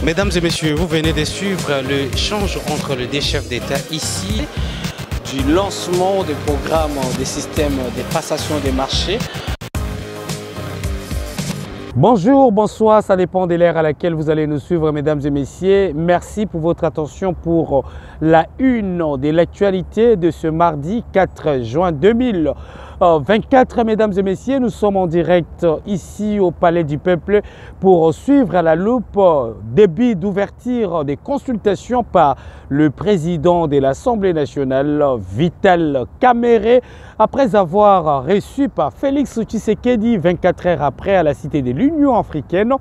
Mesdames et messieurs, vous venez de suivre l'échange entre les deux chefs d'État ici. Du lancement des programmes des systèmes de passation des marchés. Bonjour, bonsoir, ça dépend de l'ère à laquelle vous allez nous suivre, mesdames et messieurs. Merci pour votre attention pour la une de l'actualité de ce mardi 4 juin 2024. Mesdames et messieurs, nous sommes en direct ici au Palais du Peuple pour suivre à la loupe début d'ouverture des consultations par le président de l'Assemblée nationale, Vital Kamerhe, après avoir reçu par Félix Tshisekedi 24 heures après à la Cité de l'Union africaine.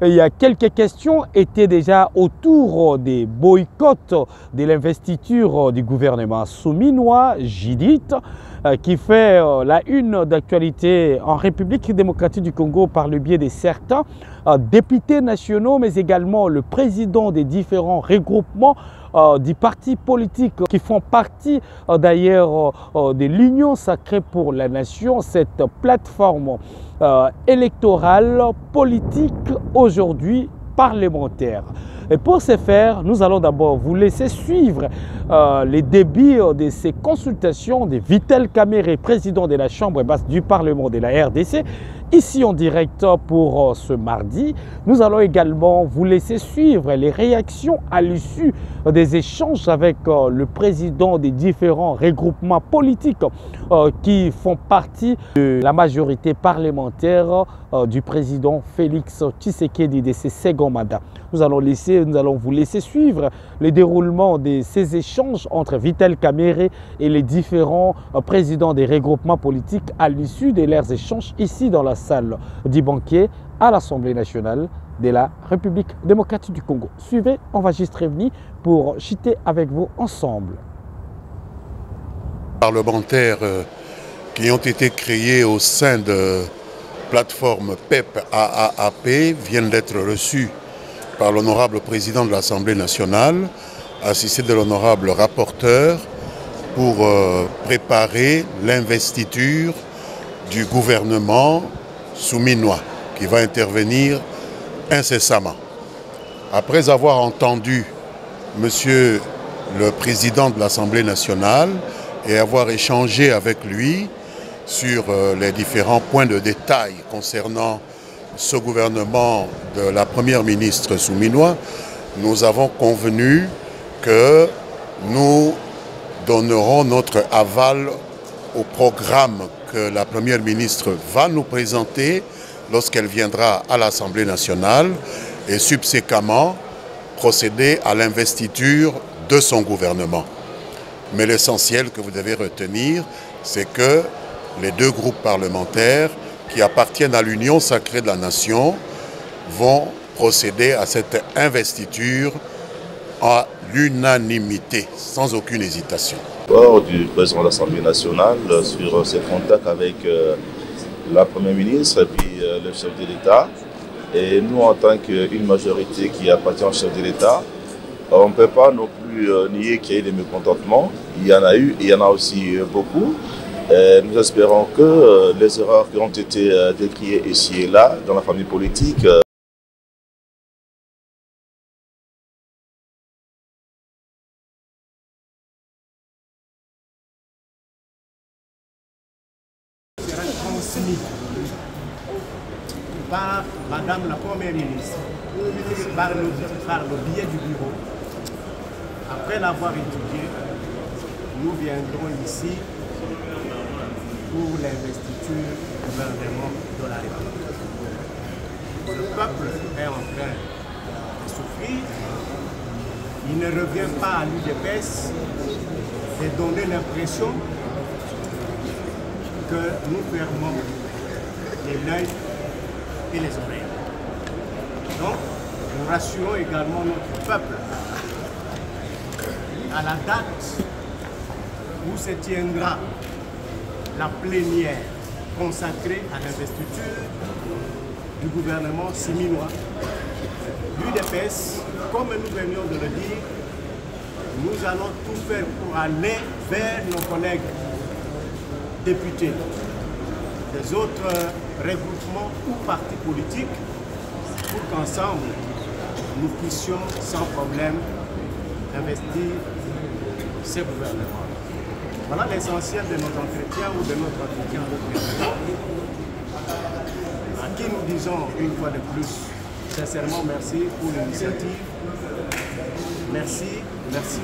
Il y a quelques questions étaient déjà autour des boycotts de l'investiture du gouvernement souminois, Judith, qui fait la une d'actualité en République démocratique du Congo par le biais de certains députés nationaux, mais également le président des différents regroupements des partis politiques qui font partie d'ailleurs de l'Union sacrée pour la nation, cette plateforme électorale, politique, aujourd'hui parlementaire. Et pour ce faire, nous allons d'abord vous laisser suivre les débuts de ces consultations de Vital Kamerhe, président de la Chambre basse du Parlement de la RDC, ici en direct pour ce mardi. Nous allons également vous laisser suivre les réactions à l'issue des échanges avec le président des différents regroupements politiques qui font partie de la majorité parlementaire du président Félix Tshisekedi de ses seconds mandats. Nous allons vous laisser suivre le déroulement de ces échanges entre Vital Kamerhe et les différents présidents des regroupements politiques à l'issue de leurs échanges ici dans la salle du banquet à l'Assemblée nationale de la République démocratique du Congo. Suivez, on va juste revenir pour chiter avec vous ensemble. Parlementaires qui ont été créés au sein de plateforme PEP-AAP viennent d'être reçus par l'honorable président de l'Assemblée nationale, assisté de l'honorable rapporteur, pour préparer l'investiture du gouvernement souminois qui va intervenir incessamment. Après avoir entendu Monsieur le président de l'Assemblée nationale et avoir échangé avec lui sur les différents points de détail concernant ce gouvernement de la première ministre souminois, nous avons convenu que nous donnerons notre aval au programme que la première ministre va nous présenter lorsqu'elle viendra à l'Assemblée nationale et subséquemment procéder à l'investiture de son gouvernement. Mais l'essentiel que vous devez retenir, c'est que les deux groupes parlementaires qui appartiennent à l'Union sacrée de la nation vont procéder à cette investiture à l'unanimité, sans aucune hésitation. Du président de l'Assemblée nationale sur ses contacts avec la Première ministre et puis le chef de l'État. Et nous, en tant qu'une majorité qui appartient au chef de l'État, on ne peut pas non plus nier qu'il y ait des mécontentements. Il y en a eu, et il y en a aussi beaucoup. Nous espérons que les erreurs qui ont été décriées ici et là dans la famille politique sera transmis par Madame la Première ministre, par le biais du bureau. Après l'avoir étudié, nous viendrons ici pour l'investiture du gouvernement de la République. Le peuple est en train de souffrir. Il ne revient pas à l'UDPS de donner l'impression que nous fermons l'œil et les oreilles. Donc, nous rassurons également notre peuple à la date où se tiendra la plénière consacrée à l'investiture du gouvernement souminois. L'UDPS, comme nous venions de le dire, nous allons tout faire pour aller vers nos collègues députés des autres regroupements ou partis politiques pour qu'ensemble nous puissions sans problème investir ces gouvernements. Voilà l'essentiel de notre entretien ou de notre entretien avec le président, à qui nous disons une fois de plus sincèrement merci pour l'initiative. Merci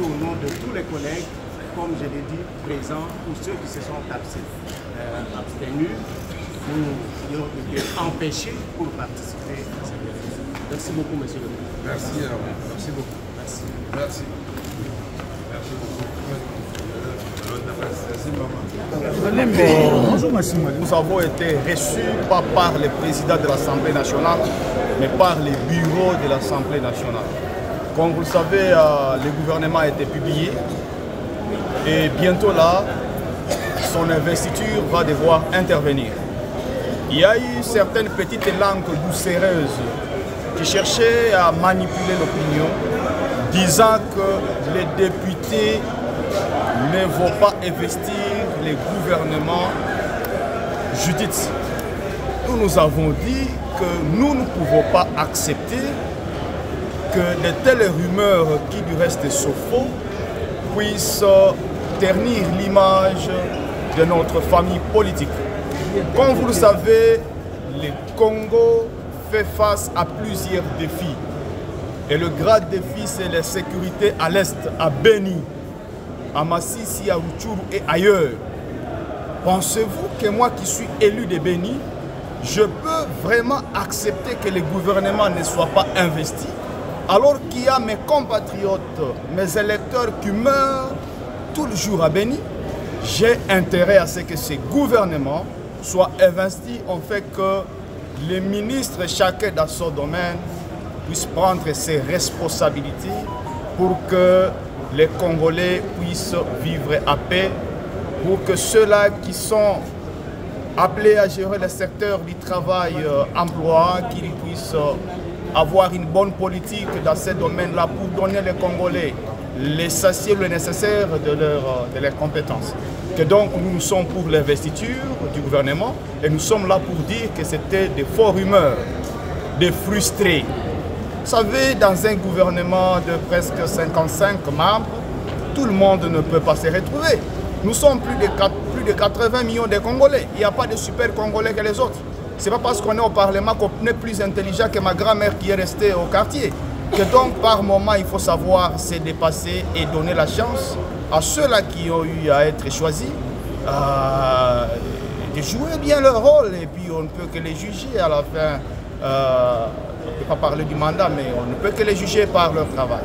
au nom de tous les collègues, comme je l'ai dit, présents, ou ceux qui se sont abstenus ou qui ont été empêchés pour participer à cette réunion. Merci beaucoup, monsieur le président. Merci, merci beaucoup. Merci. Merci. Merci beaucoup. Bonjour, monsieur. Nous avons été reçus pas par le président de l'Assemblée nationale, mais par les bureaux de l'Assemblée nationale. Comme vous le savez, le gouvernement a été publié et bientôt là, son investiture va devoir intervenir. Il y a eu certaines petites langues doucereuses qui cherchaient à manipuler l'opinion, disant que les députés ne vont pas investir les gouvernements Judith. Nous avons dit que nous ne pouvons pas accepter que de telles rumeurs, qui du reste sont faux, puissent ternir l'image de notre famille politique. Comme vous le savez, le Congo fait face à plusieurs défis. Et le grand défi, c'est la sécurité à l'est, à Beni, à Massissi, à Rutshuru et ailleurs. Pensez-vous que moi qui suis élu de Beni, je peux vraiment accepter que le gouvernement ne soit pas investi, alors qu'il y a mes compatriotes, mes électeurs qui meurent tout le jour à Beni? J'ai intérêt à ce que ces gouvernements soient investis, en fait que les ministres, chacun dans son domaine, puissent prendre ses responsabilités pour que les Congolais puissent vivre à paix, pour que ceux-là qui sont appelés à gérer le secteur du travail, emploi, qu'ils puissent avoir une bonne politique dans ces domaines-là pour donner les Congolais l'essentiel, le nécessaire de leurs compétences. Que donc nous sommes pour l'investiture du gouvernement et nous sommes là pour dire que c'était des faux rumeurs, des frustrés. Vous savez, dans un gouvernement de presque 55 membres, tout le monde ne peut pas se retrouver. Nous sommes plus de 80 millions de Congolais. Il n'y a pas de super Congolais que les autres. Ce n'est pas parce qu'on est au Parlement qu'on est plus intelligent que ma grand-mère qui est restée au quartier. Que donc, par moment, il faut savoir se dépasser et donner la chance à ceux-là qui ont eu à être choisis de jouer bien leur rôle. Et puis, on ne peut que les juger à la fin. On ne peut pas parler du mandat, mais on ne peut que les juger par leur travail.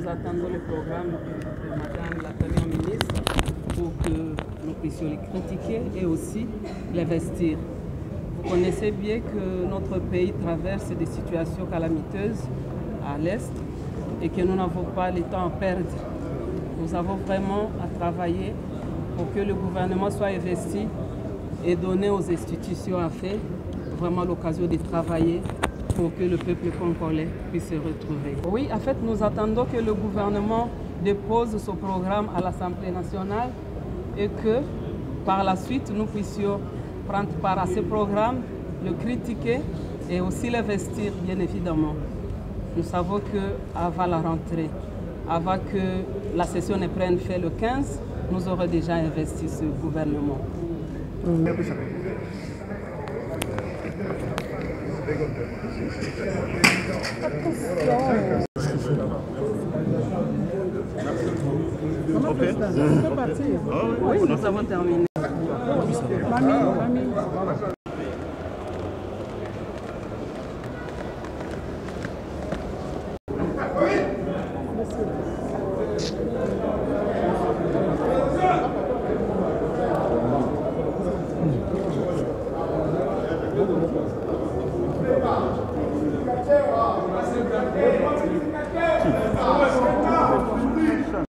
Nous attendons le programme de Madame la Première ministre pour que nous puissions les critiquer et aussi l'investir. Vous connaissez bien que notre pays traverse des situations calamiteuses à l'Est et que nous n'avons pas le temps à perdre. Nous avons vraiment à travailler pour que le gouvernement soit investi et donner aux institutions à faire vraiment l'occasion de travailler pour que le peuple congolais puisse se retrouver. Oui, en fait, nous attendons que le gouvernement dépose son programme à l'Assemblée nationale et que, par la suite, nous puissions prendre part à ce programme, le critiquer et aussi l'investir, bien évidemment. Nous savons qu'avant la rentrée, avant que la session ne prenne fin le 15, nous aurons déjà investi ce gouvernement. Oui, nous avons terminé.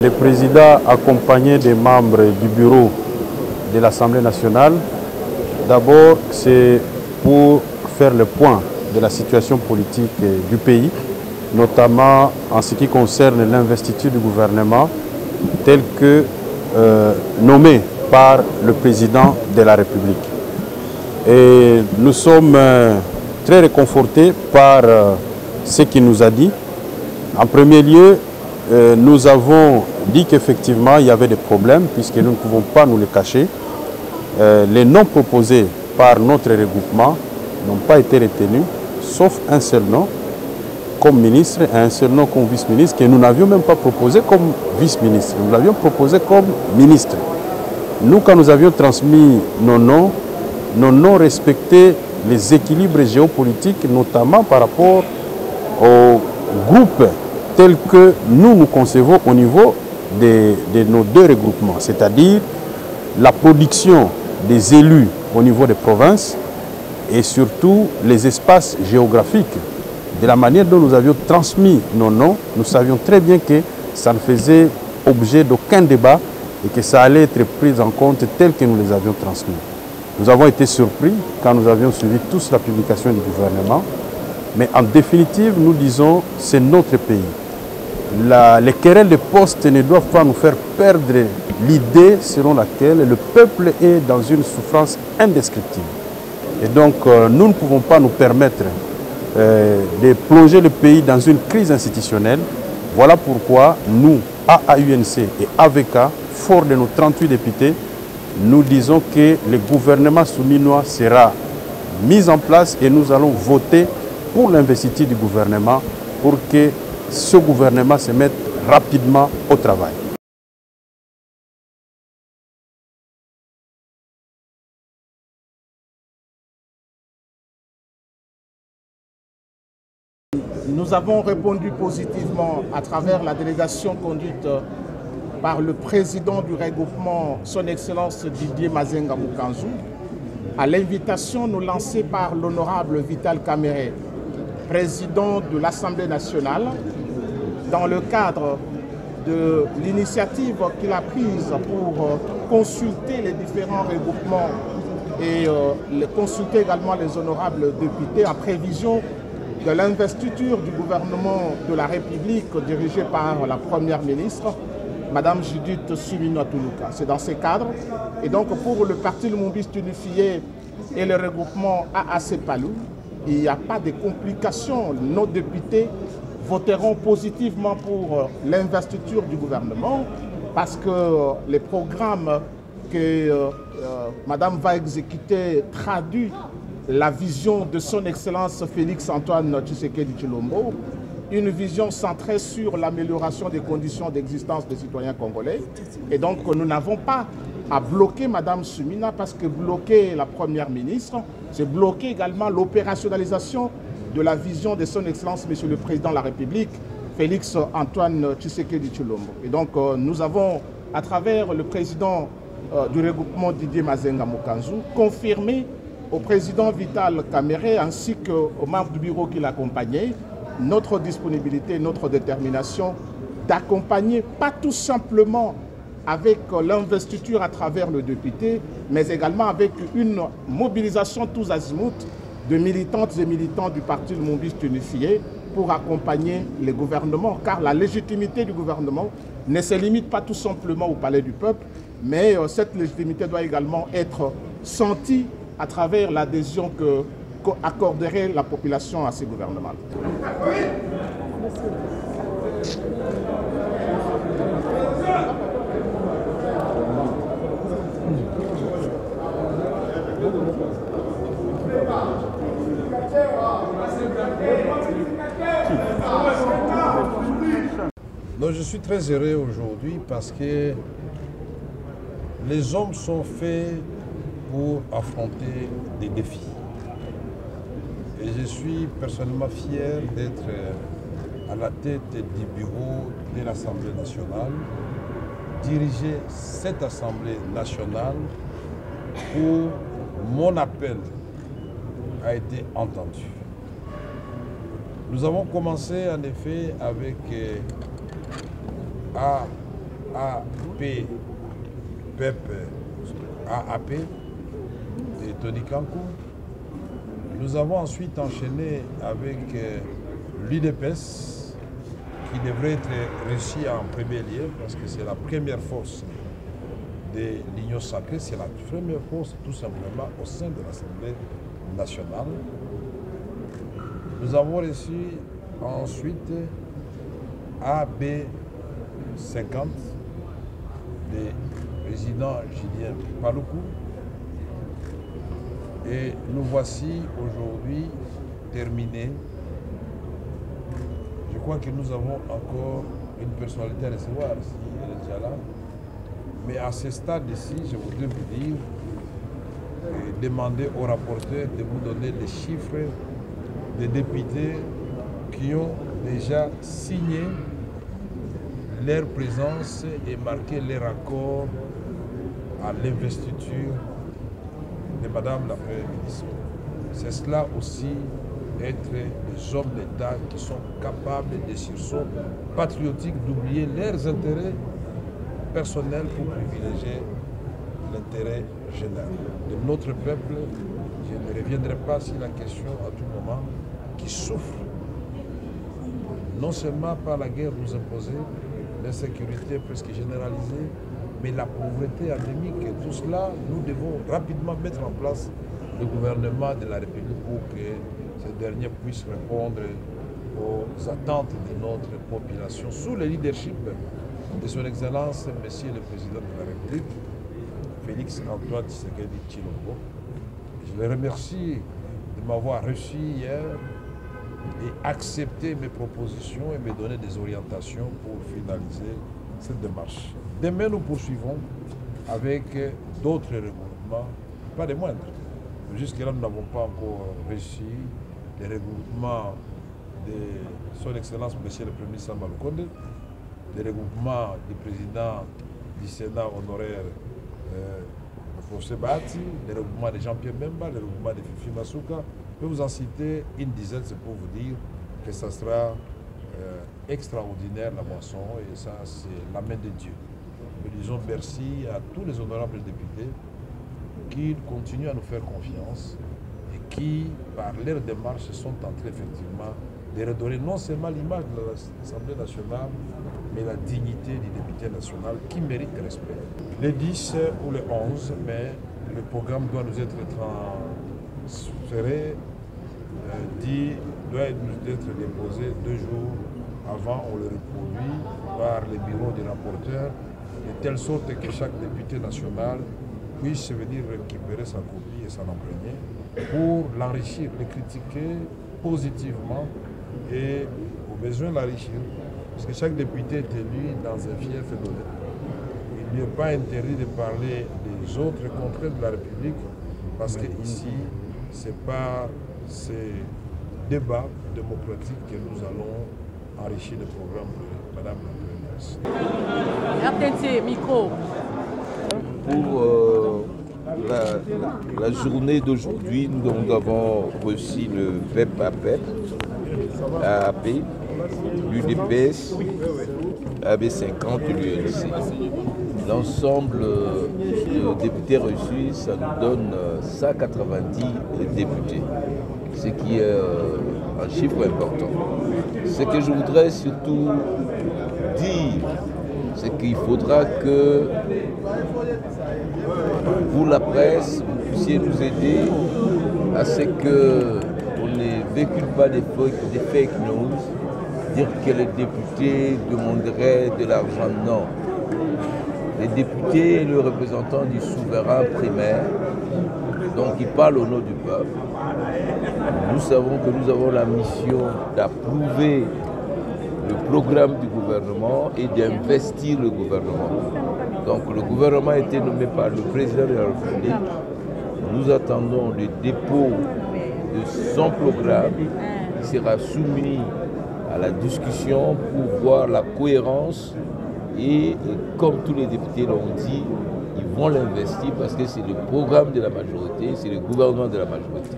Le président accompagné des membres du bureau de l'Assemblée nationale, d'abord c'est pour faire le point de la situation politique du pays notamment en ce qui concerne l'investiture du gouvernement tel que nommé par le président de la République. Et nous sommes très réconfortés par ce qu'il nous a dit. En premier lieu, nous avons dit qu'effectivement il y avait des problèmes puisque nous ne pouvons pas nous les cacher. Les noms proposés par notre regroupement n'ont pas été retenus, sauf un seul nom comme ministre et un seul nom comme vice-ministre que nous n'avions même pas proposé comme vice-ministre. Nous l'avions proposé comme ministre. Nous, quand nous avions transmis nos noms respectaient les équilibres géopolitiques, notamment par rapport aux groupes tels que nous concevons au niveau de nos deux regroupements, c'est-à-dire la production des élus au niveau des provinces et surtout les espaces géographiques. De la manière dont nous avions transmis nos noms, nous savions très bien que ça ne faisait objet d'aucun débat et que ça allait être pris en compte tel que nous les avions transmis. Nous avons été surpris quand nous avions suivi tous la publication du gouvernement, mais en définitive, nous disons c'est notre pays. Les querelles de postes ne doivent pas nous faire perdre l'idée selon laquelle le peuple est dans une souffrance indescriptible. Et donc, nous ne pouvons pas nous permettre de plonger le pays dans une crise institutionnelle. Voilà pourquoi nous, AAUNC et AVK, forts de nos 38 députés, nous disons que le gouvernement souminois sera mis en place et nous allons voter pour l'investiture du gouvernement pour que ce gouvernement se mette rapidement au travail. Nous avons répondu positivement à travers la délégation conduite par le président du regroupement, son Excellence Didier Mazenga Mukanzu, à l'invitation nous lancée par l'honorable Vital Kamerhe, président de l'Assemblée nationale, dans le cadre de l'initiative qu'il a prise pour consulter les différents regroupements et consulter également les honorables députés en prévision de l'investiture du gouvernement de la République dirigé par la Première ministre, Madame Judith Suminwa Tuluka. C'est dans ces cadres. Et donc pour le Parti Lumumbiste Unifié et le regroupement AAC Palou, il n'y a pas de complications. Nos députés voteront positivement pour l'investiture du gouvernement parce que les programmes que Madame va exécuter traduisent la vision de son Excellence Félix Antoine Tshisekedi Tshilombo, une vision centrée sur l'amélioration des conditions d'existence des citoyens congolais. Et donc nous n'avons pas à bloquer Madame Sumina parce que bloquer la Première ministre, c'est bloquer également l'opérationnalisation de la vision de son Excellence Monsieur le Président de la République, Félix Antoine Tshisekedi Tshilombo. Et donc nous avons, à travers le président du regroupement Didier Mazenga Mukanzu, confirmé au président Vital Kamerhe ainsi qu'aux membres du bureau qui l'accompagnaient, notre disponibilité, notre détermination d'accompagner, pas tout simplement avec l'investiture à travers le député, mais également avec une mobilisation tous azimuts de militantes et militants du Parti Lumumbiste Unifié pour accompagner les gouvernements, car la légitimité du gouvernement ne se limite pas tout simplement au palais du peuple, mais cette légitimité doit également être sentie à travers l'adhésion qu'accorderait la population à ces gouvernements. Donc je suis très heureux aujourd'hui parce que les hommes sont faits pour affronter des défis. Et je suis personnellement fier d'être à la tête du bureau de l'Assemblée nationale, diriger cette Assemblée nationale où mon appel a été entendu. Nous avons commencé en effet avec AAP, PEP, AAP et Tony Kankou. Nous avons ensuite enchaîné avec l'UDPS qui devrait être reçu en premier lieu parce que c'est la première force de l'Union sacrée, c'est la première force tout simplement au sein de l'Assemblée nationale. Nous avons reçu ensuite AB50 des président Julien Paluku. Et nous voici aujourd'hui terminés. Je crois que nous avons encore une personnalité à recevoir, si elle est déjà là. Mais à ce stade-ci, je voudrais vous dire, demander aux rapporteurs de vous donner les chiffres des députés qui ont déjà signé leur présence et marqué leur accord à l'investiture de Madame la Première ministre. C'est cela aussi être des hommes d'État qui sont capables de sursaut patriotique d'oublier leurs intérêts personnels pour privilégier l'intérêt général de notre peuple. Je ne reviendrai pas sur la question à tout moment qui souffre non seulement par la guerre nous imposée, l'insécurité presque généralisée, mais la pauvreté endémique. Et tout cela, nous devons rapidement mettre en place le gouvernement de la République pour que ce dernier puisse répondre aux attentes de notre population sous le leadership de son Excellence, Monsieur le Président de la République, Félix Antoine Tshisekedi Tshilombo. Je le remercie de m'avoir reçu hier et accepter mes propositions et me donner des orientations pour finaliser cette démarche. Demain, nous poursuivons avec d'autres regroupements, pas des moindres. Jusque-là, nous n'avons pas encore reçu les regroupements de son Excellence, Monsieur le Premier ministre Samba Lukonde, les regroupements du président du Sénat honoraire, Fossé Bahati, les regroupements de Jean-Pierre Bemba, les regroupements de Fifi Masuka. Je vais vous en citer une dizaine, c'est pour vous dire que ça sera extraordinaire la moisson et ça c'est la main de Dieu. Nous disons merci à tous les honorables députés qui continuent à nous faire confiance et qui, par leur démarche, sont en train effectivement de redorer non seulement l'image de l'Assemblée nationale, mais la dignité du député national qui mérite respect. Le 10 ou le 11 mai, le programme doit nous être transféré, doit nous être déposé 2 jours avant, on le reproduit par les bureaux des rapporteurs, de telle sorte que chaque député national puisse venir récupérer sa copie et s'en imprégner pour l'enrichir, le critiquer positivement et au besoin l'enrichir. Parce que chaque député est élu dans un fief donné. Il n'est pas interdit de parler des autres contraintes de la République parce qu'ici, ce n'est pas ces débats démocratiques que nous allons enrichir le programme de Madame la Première ministre. Micro. Pour la journée d'aujourd'hui, nous avons reçu le PEP-APEP, AAP, l'UDPS, AB50 et l'UNC. L'ensemble des députés reçus, ça nous donne 190 députés, ce qui est un chiffre important. Ce que je voudrais surtout dire, c'est qu'il faudra que vous, la presse, vous puissiez nous aider à ce qu'on ne véhicule pas des fake news, dire que les députés demanderaient de l'argent. Non. Les députés est le représentant du souverain primaire, donc il parle au nom du peuple. Nous savons que nous avons la mission d'approuver le programme du gouvernement et d'investir le gouvernement. Donc le gouvernement a été nommé par le président de la République. Nous attendons le dépôt de son programme qui sera soumis à la discussion pour voir la cohérence et comme tous les députés l'ont dit, ils vont l'investir parce que c'est le programme de la majorité, c'est le gouvernement de la majorité.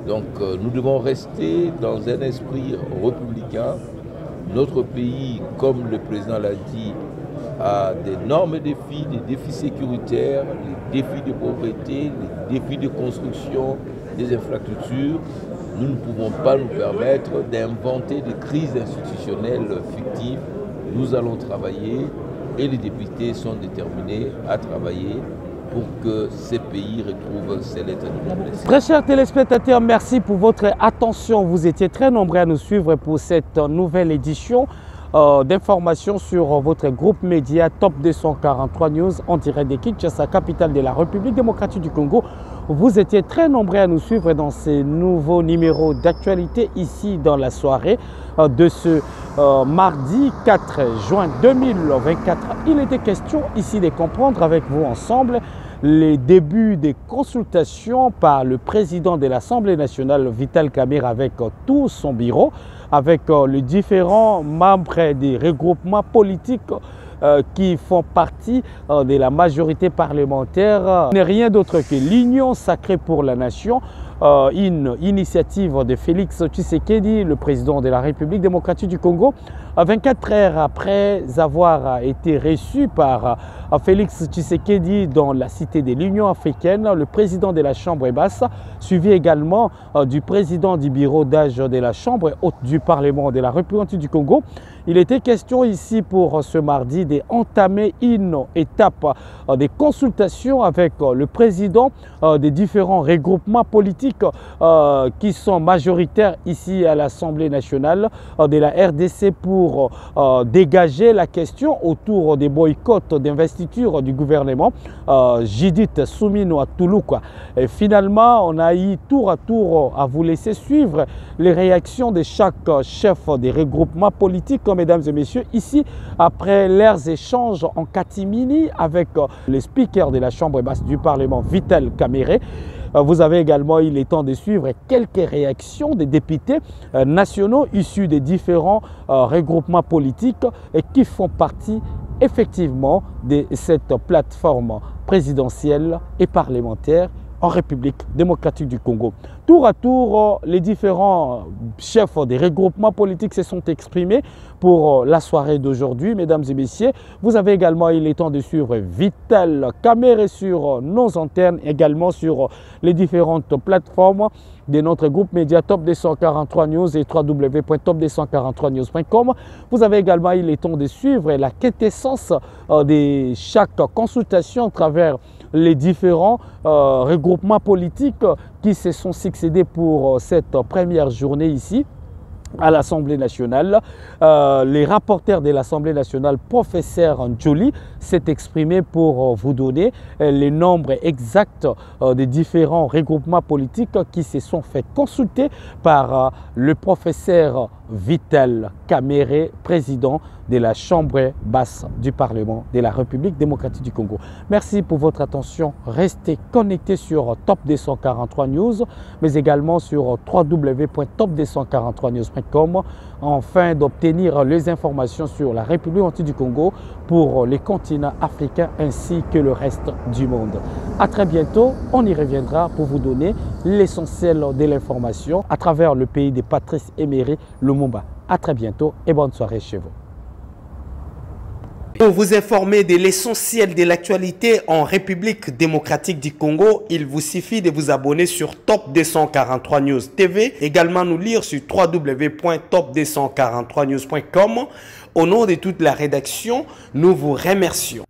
Donc nous devons rester dans un esprit républicain. Notre pays, comme le président l'a dit, a d'énormes défis, des défis sécuritaires, les défis de pauvreté, les défis de construction des infrastructures. nous ne pouvons pas nous permettre d'inventer des crises institutionnelles fictives. Nous allons travailler et les députés sont déterminés à travailler pour que ces pays retrouvent ces lettres de noblesse. Très chers téléspectateurs, merci pour votre attention. Vous étiez très nombreux à nous suivre pour cette nouvelle édition d'informations sur votre groupe média Top 243 News en direct de Kinshasa, capitale de la République démocratique du Congo. Vous étiez très nombreux à nous suivre dans ces nouveaux numéros d'actualité ici dans la soirée de ce mardi 4 juin 2024. Il était question ici de comprendre avec vous ensemble les débuts des consultations par le président de l'Assemblée nationale, Vital Kamerhe, avec tout son bureau, avec les différents membres des regroupements politiques qui font partie de la majorité parlementaire. Ce n'est rien d'autre que l'Union sacrée pour la nation, une initiative de Félix Tshisekedi, le président de la République démocratique du Congo, 24 heures après avoir été reçu par Félix Tshisekedi dans la cité de l'Union africaine, le président de la Chambre basse, suivi également du président du bureau d'âge de la Chambre haute du Parlement de la République du Congo. Il était question ici pour ce mardi d'entamer une étape des consultations avec le président des différents regroupements politiques qui sont majoritaires ici à l'Assemblée nationale de la RDC pour dégager la question autour des boycotts d'investiture du gouvernement Judith Suminwa Tuluka. Et finalement, on a eu tour à tour à vous laisser suivre les réactions de chaque chef des regroupements politiques, mesdames et messieurs, ici après leurs échanges en catimini avec le speaker de la Chambre basse du Parlement, Vital Kamerhe. Vous avez également eu le temps de suivre quelques réactions des députés nationaux issus des différents regroupements politiques et qui font partie effectivement de cette plateforme présidentielle et parlementaire en République démocratique du Congo. Tour à tour, les différents chefs des regroupements politiques se sont exprimés pour la soirée d'aujourd'hui. Mesdames et messieurs, vous avez également eu le temps de suivre Vital Kamerhe sur nos antennes, également sur les différentes plateformes de notre groupe média Top 243 News et www.top243news.com. Vous avez également eu le temps de suivre la quintessence de chaque consultation à travers les différents regroupements politiques qui se sont succédés pour cette première journée ici à l'Assemblée nationale. Les rapporteurs de l'Assemblée nationale, professeur Njoli, s'est exprimé pour vous donner les nombres exacts des différents regroupements politiques qui se sont fait consulter par le professeur Vital Kamerhe, président de la Chambre basse du Parlement de la République démocratique du Congo. Merci pour votre attention. Restez connectés sur Top 243 News, mais également sur www.top243news.com afin d'obtenir les informations sur la République du Congo pour les continents africains ainsi que le reste du monde. À très bientôt, on y reviendra pour vous donner l'essentiel de l'information à travers le pays de Patrice Emery Lumumba. À très bientôt et bonne soirée chez vous. Pour vous informer de l'essentiel de l'actualité en République démocratique du Congo, il vous suffit de vous abonner sur Top 243 News TV, également nous lire sur www.top243news.com. Au nom de toute la rédaction, nous vous remercions.